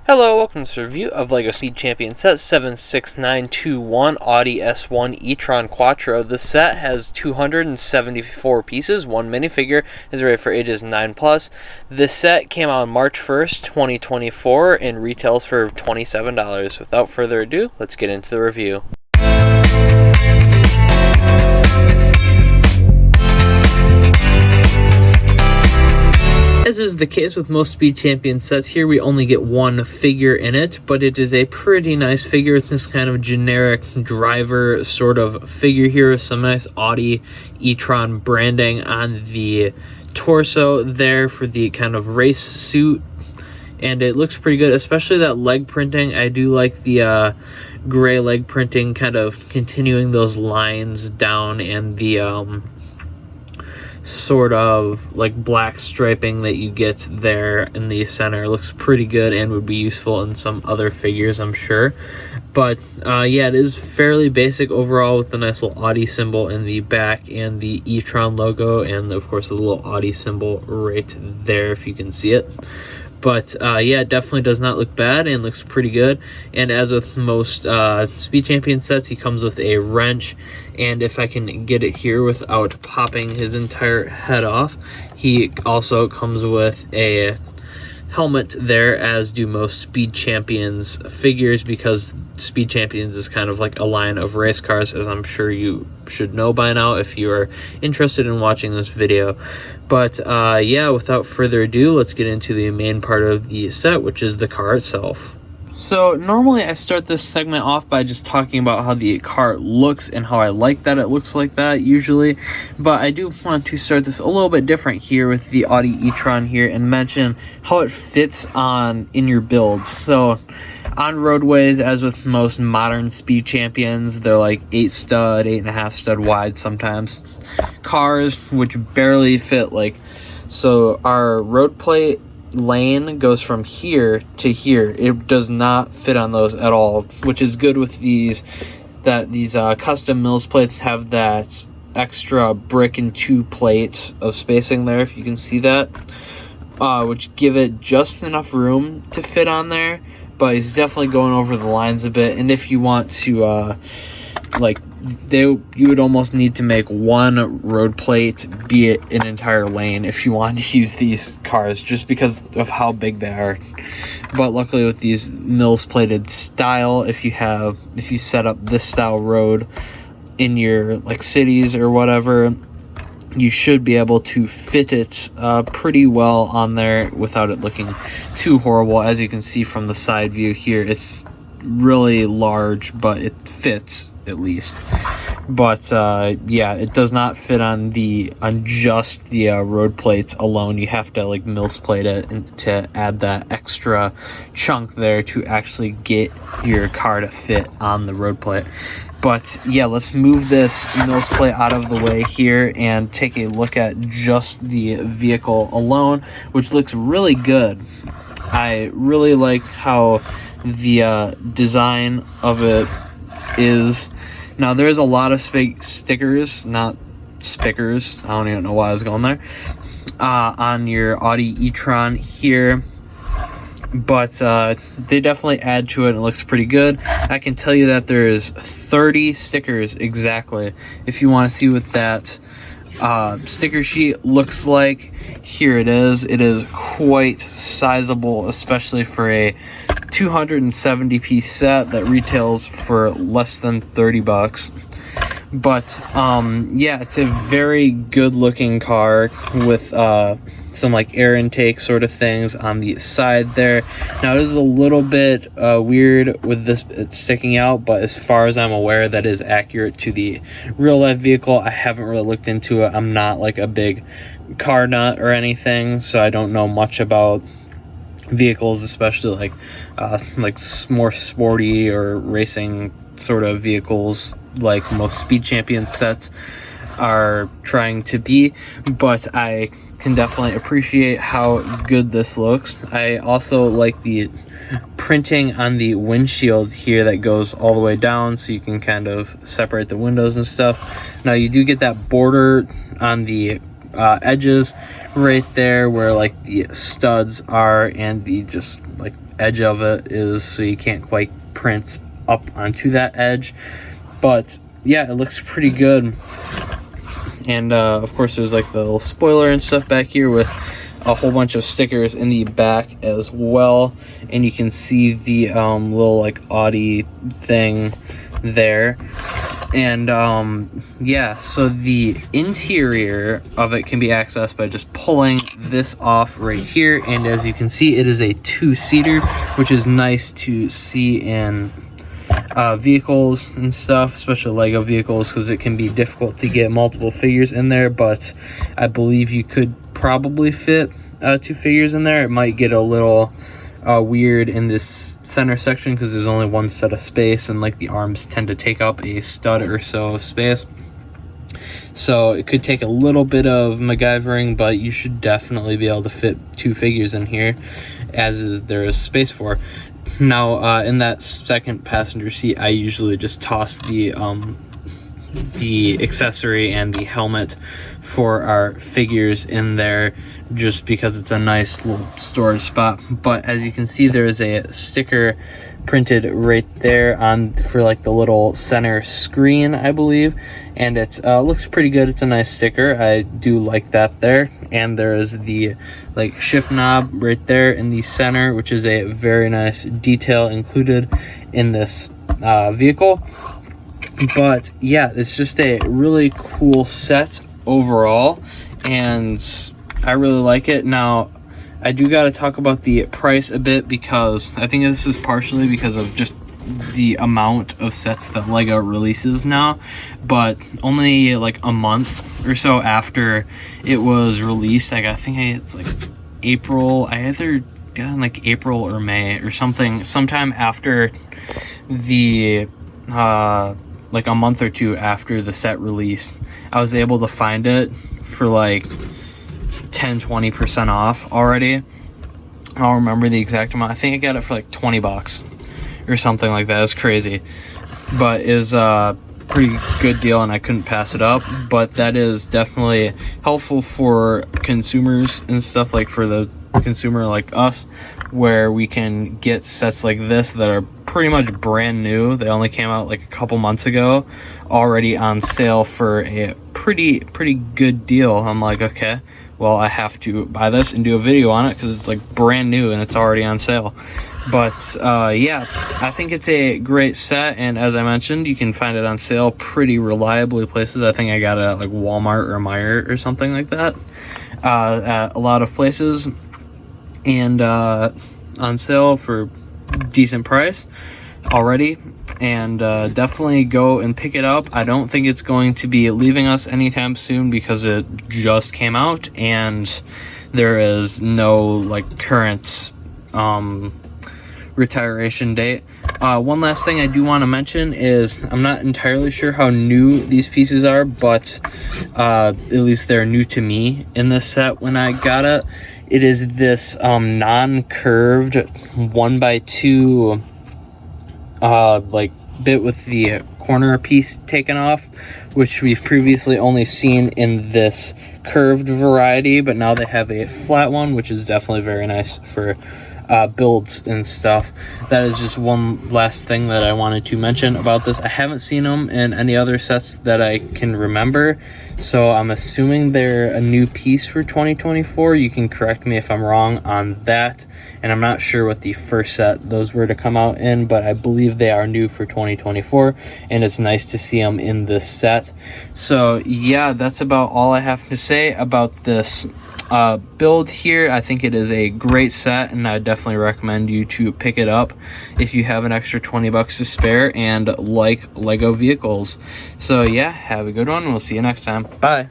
Hello, welcome to this review of LEGO Speed Champion Set 76921 Audi S1 e-tron Quattro. The set has 274 pieces. One minifigure is rated for ages 9+. This set came out on March 1st, 2024 and retails for $27. Without further ado, let's get into the review. As is the case with most Speed Champion sets, here we only get one figure in it, but it is a pretty nice figure with this kind of generic driver sort of figure here with some nice Audi e-tron branding on the torso there for the kind of race suit, and it looks pretty good, especially that leg printing. I do like the gray leg printing, kind of continuing those lines down, and the sort of like black striping that you get there in the center looks pretty good and would be useful in some other figures, I'm sure. But yeah, it is fairly basic overall with the nice little Audi symbol in the back and the e-tron logo, and of course the little Audi symbol right there if you can see it. But yeah, it definitely does not look bad and looks pretty good. And as with most Speed Champion sets, he comes with a wrench. And if I can get it here without popping his entire head off, he also comes with a helmet there, as do most Speed Champions figures, because Speed Champions is kind of like a line of race cars, as I'm sure you should know by now if you are interested in watching this video. But yeah, without further ado, let's get into the main part of the set, which is the car itself. So normally I start this segment off by just talking about how the car looks and how I like that it looks like that usually, but I do want to start this a little bit different here with the Audi e-tron here and mention how it fits on in your builds. So on roadways, as with most modern Speed Champions, they're like 8 stud, 8.5 stud wide sometimes cars, which barely fit. Like, so our road plate lane goes from here to here. It does not fit on those at all, which is good with these custom mills plates have that extra brick and 2 plates of spacing there, if you can see that, which give it just enough room to fit on there, but it's definitely going over the lines a bit. And if you want to like, you would almost need to make one road plate be it an entire lane if you wanted to use these cars, just because of how big they are. But luckily with these mills plated style, if you set up this style road in your like cities or whatever, you should be able to fit it pretty well on there without it looking too horrible. As you can see from the side view here, it's really large, but it fits at least. But yeah, it does not fit on just the road plates alone. You have to like mills plate it and to add that extra chunk there to actually get your car to fit on the road plate. But yeah, let's move this mills plate out of the way here and take a look at just the vehicle alone, which looks really good. I really like how the design of it is. Now there is a lot of stickers, not spickers, I don't even know why I was going there, on your Audi e-tron here, but they definitely add to it and it looks pretty good. I can tell you that there is 30 stickers exactly. If you want to see what that sticker sheet looks like, here it is. It is quite sizable, especially for a 270 piece set that retails for less than 30 bucks. But yeah, it's a very good looking car with some like air intake sort of things on the side there. Now it is a little bit weird with this sticking out, but as far as I'm aware, that is accurate to the real life vehicle. I haven't really looked into it. I'm not like a big car nut or anything, so I don't know much about vehicles, especially like more sporty or racing sort of vehicles like most Speed Champion sets are trying to be, but I can definitely appreciate how good this looks. I also like the printing on the windshield here that goes all the way down, so you can kind of separate the windows and stuff. Now you do get that border on the edges right there where like the studs are, and the just like edge of it is, so you can't quite print up onto that edge. But yeah, it looks pretty good. And of course there's like the little spoiler and stuff back here with a whole bunch of stickers in the back as well, and you can see the little like Audi thing there. And yeah, so the interior of it can be accessed by just pulling this off right here, and as you can see, it is a 2-seater, which is nice to see in vehicles and stuff, especially Lego vehicles, because it can be difficult to get multiple figures in there, but I believe you could probably fit 2 figures in there. It might get a little weird in this center section because there's only one set of space, and like the arms tend to take up a stud or so of space, so it could take a little bit of MacGyvering, but you should definitely be able to fit 2 figures in here, as there is space for. Now in that second passenger seat, I usually just toss the accessory and the helmet for our figures in there, just because it's a nice little storage spot. But as you can see, there is a sticker printed right there on for like the little center screen, I believe, and it looks pretty good. It's a nice sticker. I do like that there. And there is the like shift knob right there in the center, which is a very nice detail included in this vehicle. But yeah, it's just a really cool set overall, and I really like it. Now I do got to talk about the price a bit, because I think this is partially because of just the amount of sets that Lego releases now, but only like a month or so after it was released, I think it's like April, I either got in like April or May or something, sometime after the like a month or two after the set released, I was able to find it for like 10-20% off already. I don't remember the exact amount. I think I got it for like 20 bucks or something like that. It's crazy, but it was a pretty good deal and I couldn't pass it up. But that is definitely helpful for consumers and stuff, like for the consumer like us, where we can get sets like this that are pretty much brand new. They only came out like a couple months ago, already on sale for a pretty good deal. I'm like, okay, well, I have to buy this and do a video on it because it's like brand new and it's already on sale. But yeah, I think it's a great set, and as I mentioned, you can find it on sale pretty reliably places. I think I got it at like Walmart or Meijer or something like that, at a lot of places, and on sale for decent price already. And definitely go and pick it up. I don't think it's going to be leaving us anytime soon because it just came out and there is no like current retiration date. One last thing I do want to mention is I'm not entirely sure how new these pieces are, but at least they're new to me in this set when I got it. It is this non-curved 1x2 like bit with the corner piece taken off, which we've previously only seen in this curved variety, but now they have a flat one, which is definitely very nice for builds and stuff. That is just one last thing that I wanted to mention about this. I haven't seen them in any other sets that I can remember, so I'm assuming they're a new piece for 2024. You can correct me if I'm wrong on that, and I'm not sure what the first set those were to come out in, but I believe they are new for 2024, and it's nice to see them in this set. So yeah, that's about all I have to say about this build here. I think it is a great set, and I definitely recommend you to pick it up if you have an extra 20 bucks to spare and like Lego vehicles. So yeah, have a good one. We'll see you next time. Bye.